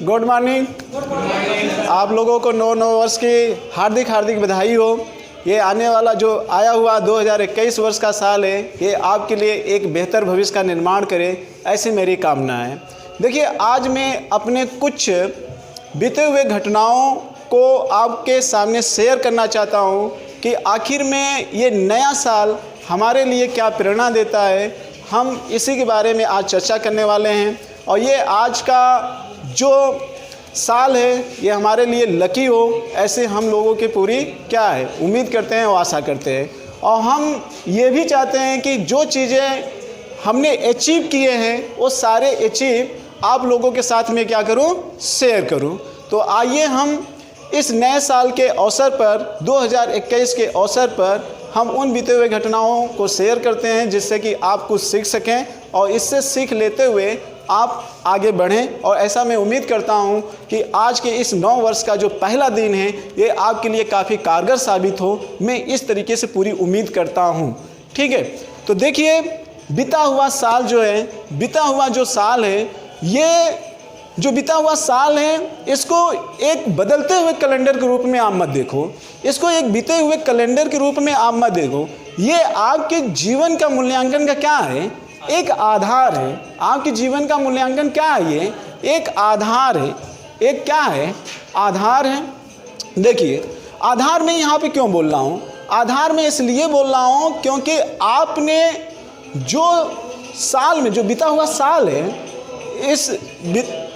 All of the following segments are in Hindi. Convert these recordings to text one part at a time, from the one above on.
Good morning. आप लोगों को नौ वर्ष की हार्दिक हार्दिक बधाई हो। ये आने वाला जो आया हुआ 2021 वर्ष का साल है, ये आपके लिए एक बेहतर भविष्य का निर्माण करे, ऐसी मेरी कामना है। देखिए, आज मैं अपने कुछ बीते हुए घटनाओं को आपके सामने शेयर करना चाहता हूँ कि आखिर में ये नया साल हमारे लिए क्या प्रेरणा देता है। हम इसी के बारे में आज चर्चा करने वाले हैं। और ये आज का जो साल है ये हमारे लिए लकी हो, ऐसे हम लोगों की पूरी क्या है उम्मीद करते हैं और आशा करते हैं। और हम ये भी चाहते हैं कि जो चीज़ें हमने अचीव किए हैं वो सारे अचीव आप लोगों के साथ में क्या करूं, शेयर करूं। तो आइए हम इस नए साल के अवसर पर, 2021 के अवसर पर हम उन बीते हुए घटनाओं को शेयर करते हैं जिससे कि आप कुछ सीख सकें और इससे सीख लेते हुए आप आगे बढ़ें। और ऐसा मैं उम्मीद करता हूं कि आज के इस 9 वर्ष का जो पहला दिन है ये आपके लिए काफ़ी कारगर साबित हो। मैं इस तरीके से पूरी उम्मीद करता हूं। ठीक है, तो देखिए, बीता हुआ साल जो है, बीता हुआ जो साल है, ये जो बीता हुआ साल है इसको एक बदलते हुए कैलेंडर के रूप में आप मत देखो, इसको एक बीते हुए कैलेंडर के रूप में आप मत देखो। ये आपके जीवन का मूल्यांकन का क्या है, एक आधार है। आपके जीवन का मूल्यांकन क्या है, ये एक आधार है। एक क्या है, आधार है। देखिए, आधार में यहाँ पे क्यों बोल रहा हूँ, आधार में इसलिए बोल रहा हूँ क्योंकि आपने जो साल में जो बीता हुआ साल है,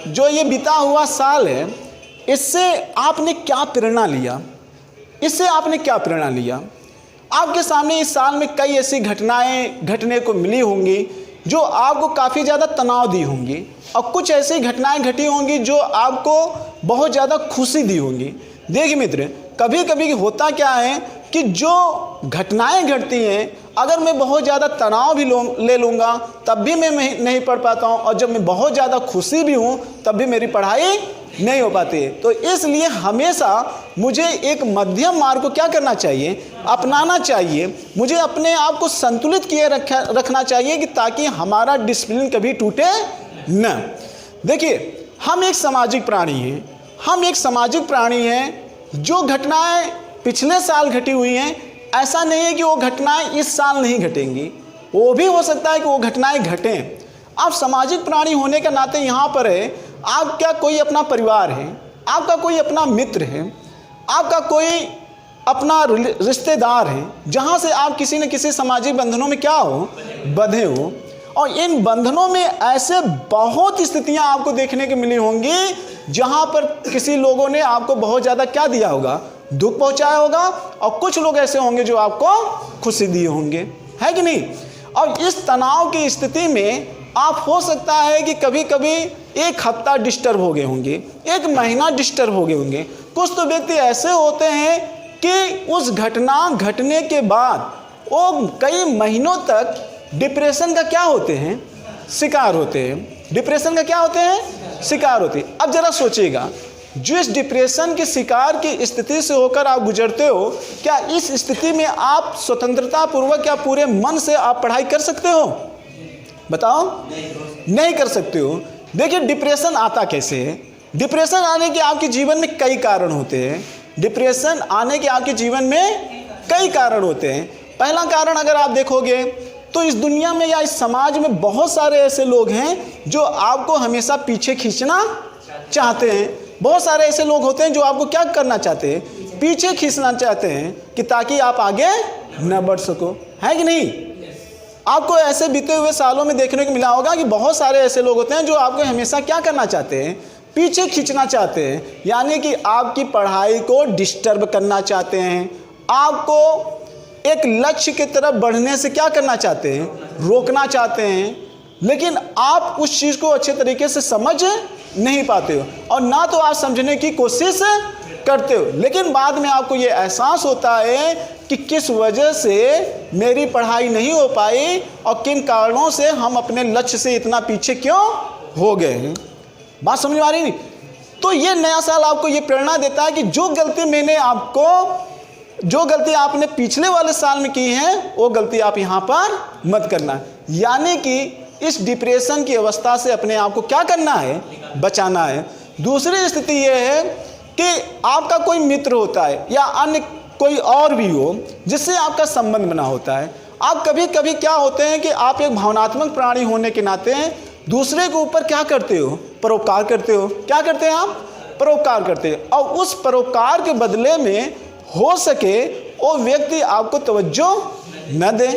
जो ये बीता हुआ साल है, इससे आपने क्या प्रेरणा लिया, इससे आपने क्या प्रेरणा लिया। आपके सामने इस साल में कई ऐसी घटनाएं घटने को मिली होंगी जो आपको काफ़ी ज़्यादा तनाव दी होंगी, और कुछ ऐसी घटनाएं घटी होंगी जो आपको बहुत ज़्यादा खुशी दी होंगी। देखिए मित्र, कभी कभी होता क्या है कि जो घटनाएं घटती हैं, अगर मैं बहुत ज़्यादा तनाव भी ले लूँगा तब भी मैं नहीं पढ़ पाता हूँ, और जब मैं बहुत ज़्यादा खुशी भी हूँ तब भी मेरी पढ़ाई नहीं हो पाती है। तो इसलिए हमेशा मुझे एक मध्यम मार्ग को क्या करना चाहिए, अपनाना चाहिए। मुझे अपने आप को संतुलित किए रखना चाहिए कि ताकि हमारा डिसिप्लिन कभी टूटे न। देखिए, हम एक सामाजिक प्राणी हैं, हम एक सामाजिक प्राणी हैं। जो घटनाएं पिछले साल घटी हुई हैं, ऐसा नहीं है कि वो घटनाएं इस साल नहीं घटेंगी, वो भी हो सकता है कि वो घटनाएं घटें। आप सामाजिक प्राणी होने के नाते यहाँ पर है, आपका कोई अपना परिवार है, आपका कोई अपना मित्र है, आपका कोई अपना रिश्तेदार है, जहाँ से आप किसी न किसी सामाजिक बंधनों में क्या हो, बंधे हो। और इन बंधनों में ऐसे बहुत स्थितियाँ आपको देखने को मिली होंगी जहाँ पर किसी लोगों ने आपको बहुत ज़्यादा क्या दिया होगा, दुख पहुँचाया होगा, और कुछ लोग ऐसे होंगे जो आपको खुशी दिए होंगे, है कि नहीं। और इस तनाव की स्थिति में आप हो सकता है कि कभी कभी एक हफ्ता डिस्टर्ब हो गए होंगे, एक महीना डिस्टर्ब हो गए होंगे। कुछ तो व्यक्ति ऐसे होते हैं कि उस घटना घटने के बाद वो कई महीनों तक डिप्रेशन का क्या होते हैं, शिकार होते हैं। डिप्रेशन का क्या होते हैं, शिकार होते हैं। अब जरा सोचिएगा, जो इस डिप्रेशन के शिकार की स्थिति से होकर आप गुजरते हो, क्या इस स्थिति में आप स्वतंत्रता पूर्वक या पूरे मन से आप पढ़ाई कर सकते हो, बताओ? नहीं कर सकते हो। देखिए, डिप्रेशन आता कैसे है। डिप्रेशन आने के आपके जीवन में कई कारण होते हैं। डिप्रेशन आने के आपके जीवन में कई कारण होते हैं। पहला कारण अगर आप देखोगे तो इस दुनिया में या इस समाज में बहुत सारे ऐसे लोग हैं जो आपको हमेशा पीछे खींचना चाहते हैं। बहुत सारे ऐसे लोग होते हैं जो आपको क्या करना चाहते हैं, पीछे खींचना चाहते हैं कि ताकि आप आगे न बढ़ सको, है कि नहीं। आपको ऐसे बीते हुए सालों में देखने को मिला होगा कि बहुत सारे ऐसे लोग होते हैं जो आपको हमेशा क्या करना चाहते हैं, पीछे खींचना चाहते हैं। यानी कि आपकी पढ़ाई को डिस्टर्ब करना चाहते हैं, आपको एक लक्ष्य की तरफ बढ़ने से क्या करना चाहते हैं, रोकना चाहते हैं। लेकिन आप उस चीज़ को अच्छे तरीके से समझ नहीं पाते हो, और ना तो आप समझने की कोशिश करते हो। लेकिन बाद में आपको ये एहसास होता है कि किस वजह से मेरी पढ़ाई नहीं हो पाई और किन कारणों से हम अपने लक्ष्य से इतना पीछे क्यों हो गए हैं। बात समझ में आ रही नहीं। तो ये नया साल आपको ये प्रेरणा देता है कि जो गलती आपने पिछले वाले साल में की है वो गलती आप यहाँ पर मत करना। यानी कि इस डिप्रेशन की अवस्था से अपने आप को क्या करना है, बचाना है। दूसरी स्थिति ये है कि आपका कोई मित्र होता है या अन्य कोई और भी हो जिससे आपका संबंध बना होता है। आप कभी कभी क्या होते हैं कि आप एक भावनात्मक प्राणी होने के नाते दूसरे के ऊपर क्या करते हो, परोपकार करते हो। क्या करते हैं आप? परोपकार करते हैं। और उस परोपकार के बदले में हो सके वो व्यक्ति आपको तवज्जो न दे,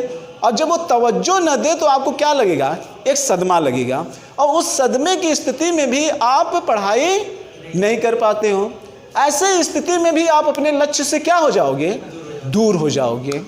और जब वो तवज्जो न दे तो आपको क्या लगेगा? एक सदमा लगेगा, और उस सदमे की स्थिति में भी आप पढ़ाई नहीं कर पाते हो। ऐसे स्थिति में भी आप अपने लक्ष्य से क्या हो जाओगे? दूर हो जाओगे।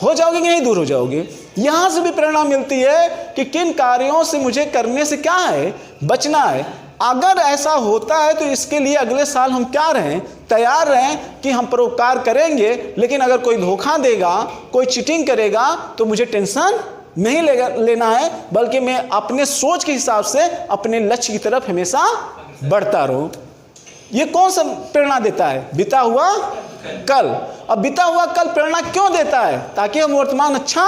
हो जाओगे कि नहीं दूर हो जाओगे? यहाँ से भी प्रेरणा मिलती है कि किन कार्यों से मुझे करने से क्या है? बचना है। अगर ऐसा होता है तो इसके लिए अगले साल हम क्या रहें? तैयार रहें कि हम परोपकार करेंगे, लेकिन अगर कोई धोखा देगा, कोई चीटिंग करेगा तो मुझे टेंशन नहीं लेना है, बल्कि मैं अपने सोच के हिसाब से अपने लक्ष्य की तरफ हमेशा बढ़ता रहूं। ये कौन सा प्रेरणा देता है? बीता हुआ कल। अब बीता हुआ कल प्रेरणा क्यों देता है? ताकि हम वर्तमान अच्छा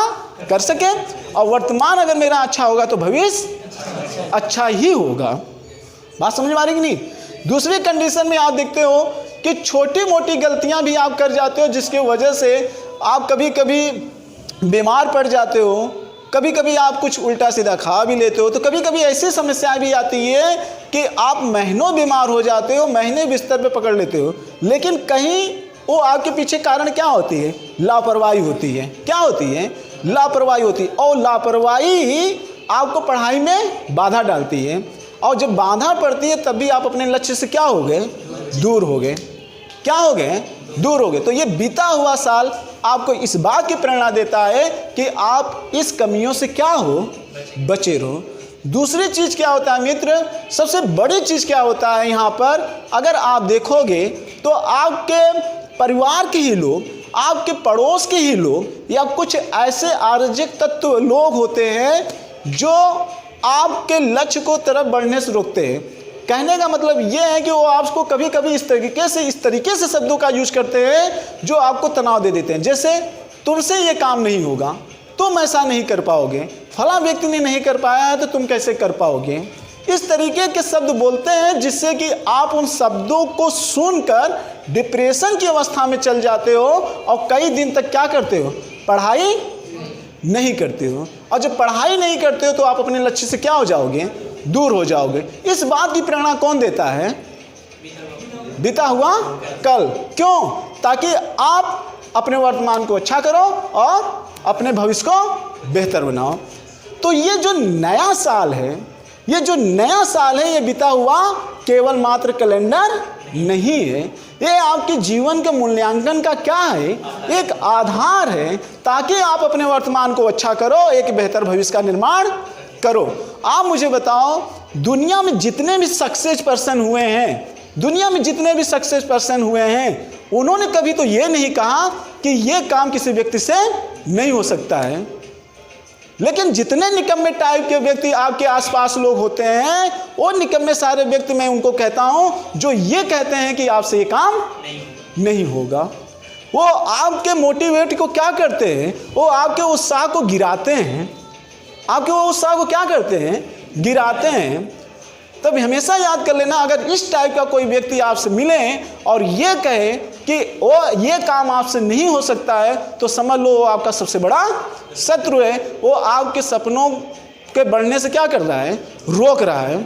कर सकें, और वर्तमान अगर मेरा अच्छा होगा तो भविष्य अच्छा ही होगा। बात समझ में आ रही कि नहीं? दूसरी कंडीशन में आप देखते हो कि छोटी मोटी गलतियां भी आप कर जाते हो, जिसके वजह से आप कभी कभी बीमार पड़ जाते हो, कभी कभी आप कुछ उल्टा सीधा खा भी लेते हो, तो कभी कभी ऐसी समस्याएं भी आती है कि आप महीनों बीमार हो जाते हो, महीने बिस्तर पे पकड़ लेते हो, लेकिन कहीं वो आपके पीछे कारण क्या होती है? लापरवाही होती है। क्या होती है? लापरवाही होती है। और लापरवाही ही आपको पढ़ाई में बाधा डालती है, और जब बाधा पड़ती है तब भी आप अपने लक्ष्य से क्या हो गए? दूर हो गए। क्या हो गए? दूर हो गए। तो ये बीता हुआ साल आपको इस बात की प्रेरणा देता है कि आप इस कमियों से क्या हो? बचे रहो। दूसरी चीज क्या होता है मित्र? सबसे बड़ी चीज क्या होता है यहाँ पर? अगर आप देखोगे तो आपके परिवार के ही लोग, आपके पड़ोस के ही लोग, या कुछ ऐसे अराजक तत्व लोग होते हैं जो आपके लक्ष्य को तरफ बढ़ने से रोकते हैं। कहने का मतलब ये है कि वो आपको कभी कभी इस तरीके से शब्दों का यूज करते हैं जो आपको तनाव दे देते हैं। जैसे तुमसे ये काम नहीं होगा, तुम ऐसा नहीं कर पाओगे, फला व्यक्ति ने नहीं कर पाया है तो तुम कैसे कर पाओगे। इस तरीके के शब्द बोलते हैं जिससे कि आप उन शब्दों को सुनकर डिप्रेशन की अवस्था में चल जाते हो, और कई दिन तक क्या करते हो? पढ़ाई नहीं करते हो। और जब पढ़ाई नहीं करते हो तो आप अपने लक्ष्य से क्या हो जाओगे? दूर हो जाओगे। इस बात की प्रेरणा कौन देता है? बीता हुआ कल। क्यों? ताकि आप अपने वर्तमान को अच्छा करो और अपने भविष्य को बेहतर बनाओ। तो ये जो नया साल है, ये बीता हुआ केवल मात्र कैलेंडर नहीं है, ये आपके जीवन के मूल्यांकन का क्या है? एक आधार है, ताकि आप अपने वर्तमान को अच्छा करो, एक बेहतर भविष्य का निर्माण करो। आप मुझे बताओ, दुनिया में जितने भी सक्सेस पर्सन हुए हैं, उन्होंने कभी तो ये नहीं कहा कि ये काम किसी व्यक्ति से नहीं हो सकता है। लेकिन जितने निकम्मे टाइप के व्यक्ति आपके आसपास लोग होते हैं, वो निकम्मे सारे व्यक्ति मैं उनको कहता हूं जो ये कहते हैं कि आपसे ये काम नहीं होगा। वो आपके मोटिवेट को क्या करते हैं? वो आपके उत्साह को गिराते हैं। आपके वो उत्साह को क्या करते हैं? गिराते हैं। तब हमेशा याद कर लेना, अगर इस टाइप का कोई व्यक्ति आपसे मिले और ये कहे कि वो ये काम आपसे नहीं हो सकता है, तो समझ लो वो आपका सबसे बड़ा शत्रु है। वो आपके सपनों के बढ़ने से क्या कर रहा है? रोक रहा है।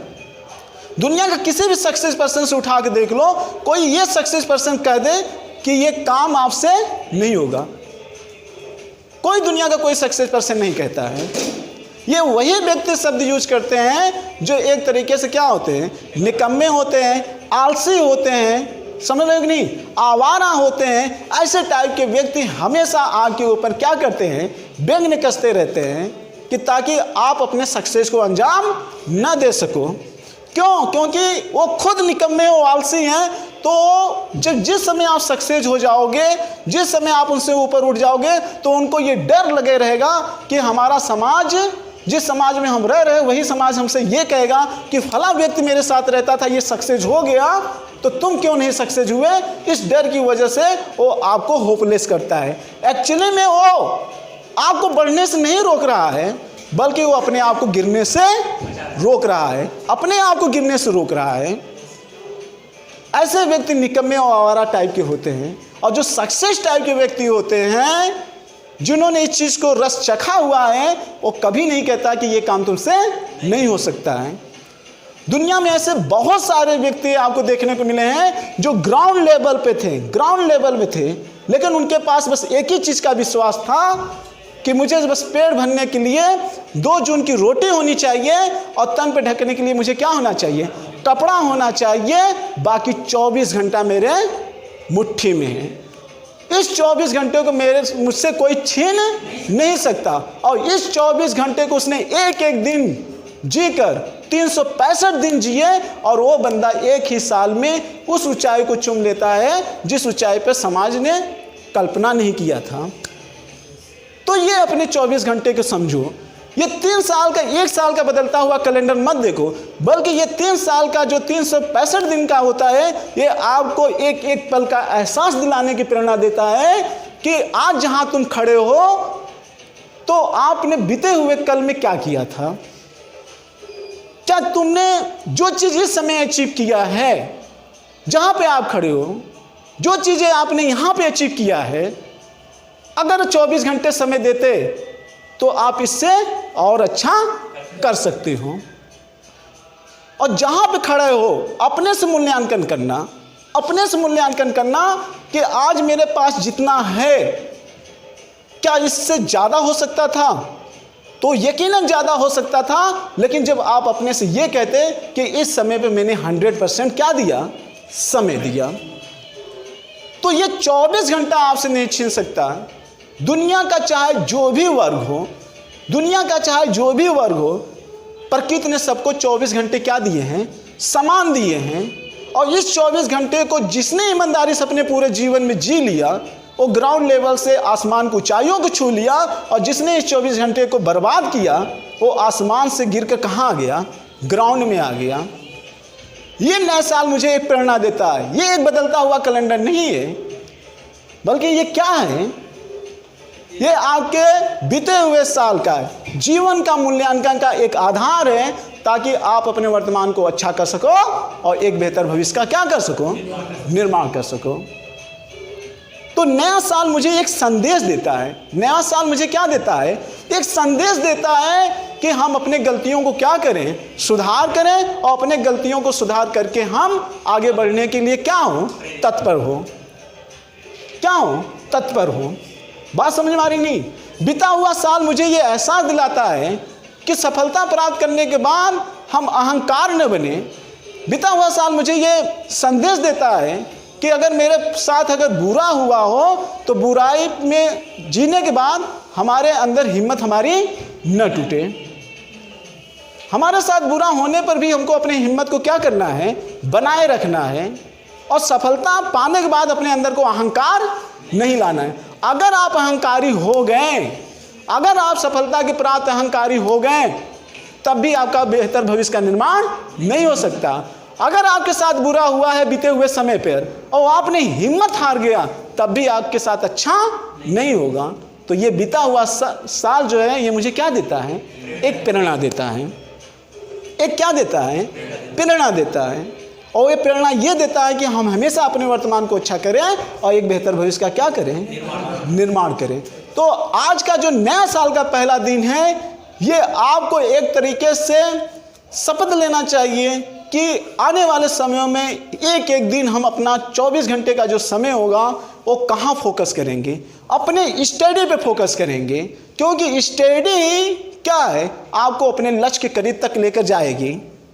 दुनिया का किसी भी सक्सेस पर्सन से उठा के देख लो, कोई ये सक्सेस पर्सन कह दे कि ये काम आपसे नहीं होगा, कोई दुनिया का कोई सक्सेस पर्सन नहीं कहता है। ये वही व्यक्ति शब्द यूज करते हैं जो एक तरीके से क्या होते हैं? निकम्मे होते हैं, आलसी होते हैं, समझ रहे हो कि नहीं? आवारा होते हैं। ऐसे टाइप के व्यक्ति हमेशा आपके ऊपर क्या करते हैं? व्यंग्य कसते रहते हैं कि ताकि आप अपने सक्सेस को अंजाम न दे सको। क्यों? क्योंकि वो खुद निकम्मे और आलसी हैं। तो जब जिस समय आप सक्सेस हो जाओगे, जिस समय आप उनसे ऊपर उठ जाओगे, तो उनको ये डर लगे रहेगा कि हमारा समाज, जिस समाज में हम रह रहे हैं, वही समाज हमसे ये कहेगा कि फला व्यक्ति मेरे साथ रहता था, ये सक्सेस हो गया, तो तुम क्यों नहीं सक्सेस हुए। इस डर की वजह से वो आपको होपलेस करता है। एक्चुअली में वो आपको बढ़ने से नहीं रोक रहा है, बल्कि वो अपने आप को गिरने से रोक रहा है, अपने आप को गिरने से रोक रहा है। ऐसे व्यक्ति निकम्मे और आवारा टाइप के होते हैं। और जो सक्सेस टाइप के व्यक्ति होते हैं, जिन्होंने इस चीज़ को रस चखा हुआ है, वो कभी नहीं कहता कि ये काम तुमसे नहीं हो सकता है। दुनिया में ऐसे बहुत सारे व्यक्ति आपको देखने को मिले हैं जो ग्राउंड लेवल पे थे, लेकिन उनके पास बस एक ही चीज़ का विश्वास था कि मुझे बस पेट भरने के लिए 2 जून की रोटी होनी चाहिए और तन पे ढकने के लिए मुझे क्या होना चाहिए, कपड़ा होना चाहिए, बाकी 24 घंटा मेरे मुट्ठी में है। इस 24 घंटे को मुझसे कोई छीन नहीं सकता। और इस 24 घंटे को उसने एक एक दिन जीकर 365 दिन जिए, और वो बंदा एक ही साल में उस ऊंचाई को चूम लेता है जिस ऊंचाई पर समाज ने कल्पना नहीं किया था। तो ये अपने 24 घंटे को समझो। ये 3 साल का, 1 साल का बदलता हुआ कैलेंडर मत देखो, बल्कि ये 3 साल का जो 365 दिन का होता है, ये आपको एक एक पल का एहसास दिलाने की प्रेरणा देता है कि आज जहां तुम खड़े हो तो आपने बीते हुए कल में क्या किया था। क्या तुमने जो चीज़ इस समय अचीव किया है, जहां पे आप खड़े हो, जो चीज़ें आपने यहां पे अचीव किया है, अगर 24 घंटे समय देते तो आप इससे और अच्छा कर सकते हो। और जहां पे खड़े हो अपने से मूल्यांकन करना कि आज मेरे पास जितना है, क्या इससे ज़्यादा हो सकता था? तो यकीनन ज़्यादा हो सकता था, लेकिन जब आप अपने से ये कहते कि इस समय पे मैंने 100% क्या दिया, समय दिया, तो ये 24 घंटा आपसे नहीं छीन सकता। दुनिया का चाहे जो भी वर्ग हो, प्रकृति ने सबको 24 घंटे क्या दिए हैं, समान दिए हैं। और इस 24 घंटे को जिसने ईमानदारी से अपने पूरे जीवन में जी लिया, वो ग्राउंड लेवल से आसमान की ऊंचाइयों को छू लिया। और जिसने इस 24 घंटे को बर्बाद किया, वो आसमान से गिरकर कहाँ आ गया, ग्राउंड में आ गया। ये नया साल मुझे एक प्रेरणा देता है। ये एक बदलता हुआ कैलेंडर नहीं है, बल्कि ये क्या है, ये आपके बीते हुए साल का जीवन का मूल्यांकन का एक आधार है, ताकि आप अपने वर्तमान को अच्छा कर सको और एक बेहतर भविष्य का क्या कर सको, निर्माण कर सको। तो नया साल मुझे एक संदेश देता है। नया साल मुझे क्या देता है, एक संदेश देता है कि हम अपने गलतियों को क्या करें, सुधार करें, और अपने गलतियों को सुधार करके हम आगे बढ़ने के लिए क्या हो, तत्पर हो। बात समझ में आ रही नहीं? बीता हुआ साल मुझे ये एहसास दिलाता है कि सफलता प्राप्त करने के बाद हम अहंकार न बने। बीता हुआ साल मुझे ये संदेश देता है कि अगर मेरे साथ अगर बुरा हुआ हो, तो बुराई में जीने के बाद हमारे अंदर हिम्मत हमारी न टूटे। हमारे साथ बुरा होने पर भी हमको अपनी हिम्मत को क्या करना है, बनाए रखना है। और सफलता पाने के बाद अपने अंदर को अहंकार नहीं लाना है। अगर आप अहंकारी हो गए, अगर आप सफलता के प्राप्त अहंकारी हो गए, तब भी आपका बेहतर भविष्य का निर्माण नहीं हो सकता। अगर आपके साथ बुरा हुआ है बीते हुए समय पर और आपने हिम्मत हार गया, तब भी आपके साथ अच्छा नहीं होगा। तो ये बीता हुआ साल जो है, ये मुझे क्या देता है, एक प्रेरणा देता है। एक क्या देता है, प्रेरणा देता है। और ये प्रेरणा ये देता है कि हम हमेशा अपने वर्तमान को अच्छा करें और एक बेहतर भविष्य का क्या करें, निर्माण करें। तो आज का जो नया साल का पहला दिन है, ये आपको एक तरीके से शपथ लेना चाहिए कि आने वाले समयों में एक एक दिन हम अपना 24 घंटे का जो समय होगा वो कहाँ फोकस करेंगे, अपने स्टडी पे फोकस करेंगे। क्योंकि स्टडी क्या है, आपको अपने लक्ष्य के करीब तक लेकर जाएगी।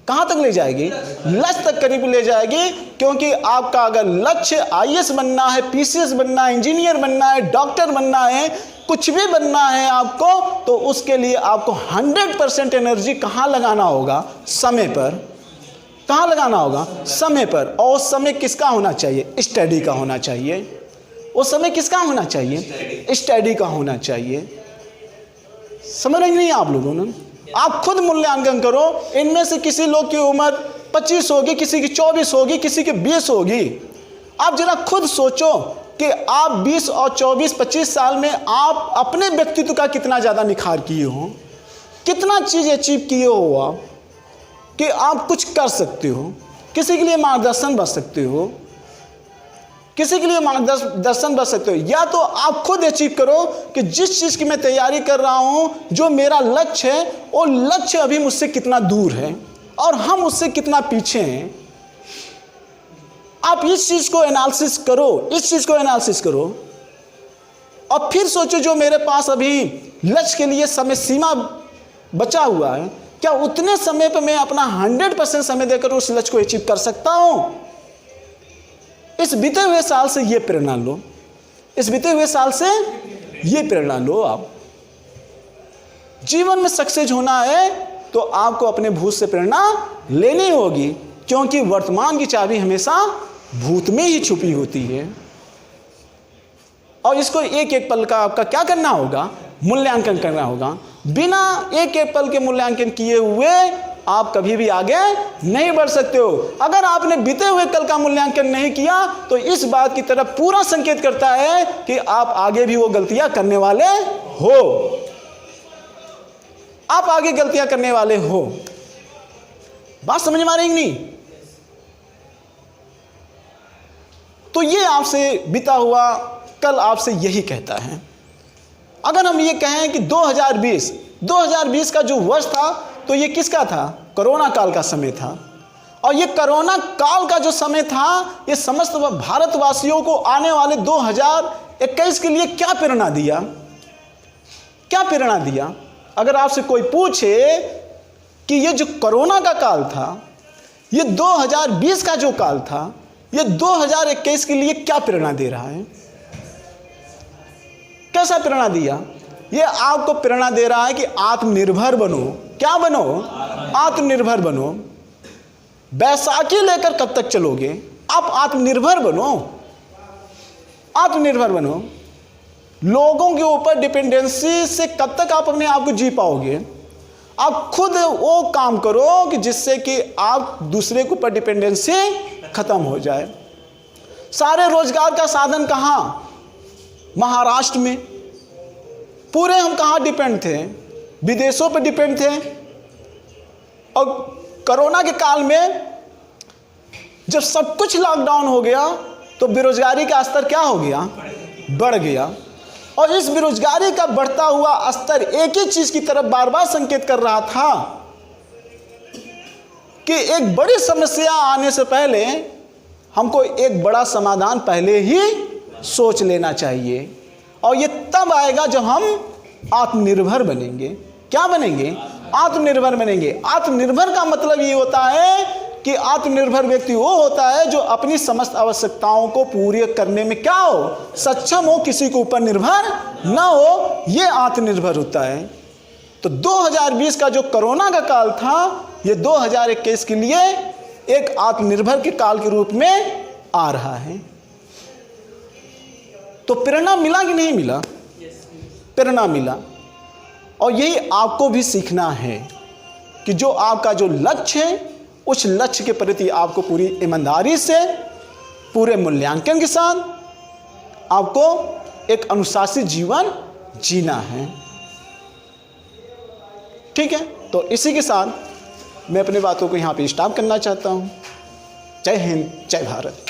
कहाँ तक ले जाएगी, लक्ष्य तक करीब ले जाएगी। क्योंकि आपका अगर लक्ष्य IAS बनना है, PCS बनना है, इंजीनियर बनना है, डॉक्टर बनना है, कुछ भी बनना है आपको, तो उसके लिए आपको 100% एनर्जी कहाँ लगाना होगा, समय पर। कहाँ लगाना होगा, समय पर। और समय किसका होना चाहिए, स्टडी का होना चाहिए। वो समय किसका होना चाहिए, स्टडी का होना चाहिए। समझ रहे नहीं आप लोगों ने? आप खुद मूल्यांकन करो। इनमें से किसी लोग की उम्र 25 होगी, किसी की 24 होगी, किसी की 20 होगी। आप जरा खुद सोचो कि आप 20 और 24-25 साल में आप अपने व्यक्तित्व का कितना ज़्यादा निखार किए हो, कितना चीज़ अचीव किए हो आप, कि आप कुछ कर सकते हो। किसी के लिए मार्गदर्शन बन सकते हो, किसी के लिए मार्गदर्शन बन सकते हो। या तो आप खुद अचीव करो कि जिस चीज़ की मैं तैयारी कर रहा हूँ, जो मेरा लक्ष्य है, वो लक्ष्य अभी मुझसे कितना दूर है और हम उससे कितना पीछे हैं। आप इस चीज़ को एनालिसिस करो, इस चीज़ को एनालिसिस करो और फिर सोचो जो मेरे पास अभी लक्ष्य के लिए समय सीमा बचा हुआ है, क्या उतने समय पर मैं अपना 100% समय देकर उस लक्ष्य को अचीव कर सकता हूं। इस बीते हुए साल से ये प्रेरणा लो, इस बीते हुए साल से ये प्रेरणा लो। आप जीवन में सक्सेस होना है तो आपको अपने भूत से प्रेरणा लेनी होगी, क्योंकि वर्तमान की चाबी हमेशा भूत में ही छुपी होती है। और इसको एक एक पल का आपका क्या करना होगा, मूल्यांकन करना होगा। बिना एक एक पल के मूल्यांकन किए हुए आप कभी भी आगे नहीं बढ़ सकते हो। अगर आपने बीते हुए कल का मूल्यांकन नहीं किया तो इस बात की तरफ पूरा संकेत करता है कि आप आगे भी वो गलतियां करने वाले हो, आप आगे गलतियां करने वाले हो। बात समझ में आ रही नहीं? तो ये आपसे बीता हुआ कल आपसे यही कहता है। अगर हम ये कहें कि 2020 का जो वर्ष था तो ये किसका था? कोरोना काल का समय था। और ये कोरोना काल का जो समय था, ये समस्त भारतवासियों को आने वाले 2021 के लिए क्या प्रेरणा दिया, क्या प्रेरणा दिया? अगर आपसे कोई पूछे कि ये जो कोरोना का काल था, ये 2020 का जो काल था, ये 2021 के लिए क्या प्रेरणा दे रहा है, कैसा प्रेरणा दिया? ये आपको प्रेरणा दे रहा है कि आत्मनिर्भर बनो। क्या बनो? आत्मनिर्भर बनो। बैसाखी लेकर कब तक चलोगे? आप आत्मनिर्भर बनो, आत्मनिर्भर बनो। लोगों के ऊपर डिपेंडेंसी से कब तक आप अपने आप को जी पाओगे? आप खुद वो काम करो कि जिससे कि आप दूसरे के ऊपर डिपेंडेंसी खत्म हो जाए। सारे रोजगार का साधन कहाँ? महाराष्ट्र में। पूरे हम कहाँ डिपेंड थे? विदेशों पर डिपेंड थे। और कोरोना के काल में जब सब कुछ लॉकडाउन हो गया तो बेरोजगारी का स्तर क्या हो गया? बढ़ गया। और इस बेरोजगारी का बढ़ता हुआ स्तर एक ही चीज की तरफ बार बार संकेत कर रहा था कि एक बड़ी समस्या आने से पहले हमको एक बड़ा समाधान पहले ही सोच लेना चाहिए। और ये तब आएगा जब हम आत्मनिर्भर बनेंगे। क्या बनेंगे? आत्मनिर्भर बनेंगे। आत्मनिर्भर का मतलब ये होता है कि आत्मनिर्भर व्यक्ति वो होता है जो अपनी समस्त आवश्यकताओं को पूरी करने में क्या हो? सक्षम हो, किसी के ऊपर निर्भर ना हो। ये आत्मनिर्भर होता है। तो 2020 का जो कोरोना का काल था, ये 2021 के लिए एक आत्मनिर्भर के काल के रूप में आ रहा है। तो प्रेरणा मिला कि नहीं मिला? प्रेरणा मिला। और यही आपको भी सीखना है कि जो आपका जो लक्ष्य है, उस लक्ष्य के प्रति आपको पूरी ईमानदारी से, पूरे मूल्यांकन के साथ आपको एक अनुशासित जीवन जीना है। ठीक है? तो इसी के साथ मैं अपनी बातों को यहाँ पे स्टॉप करना चाहता हूँ। जय हिंद, जय भारत।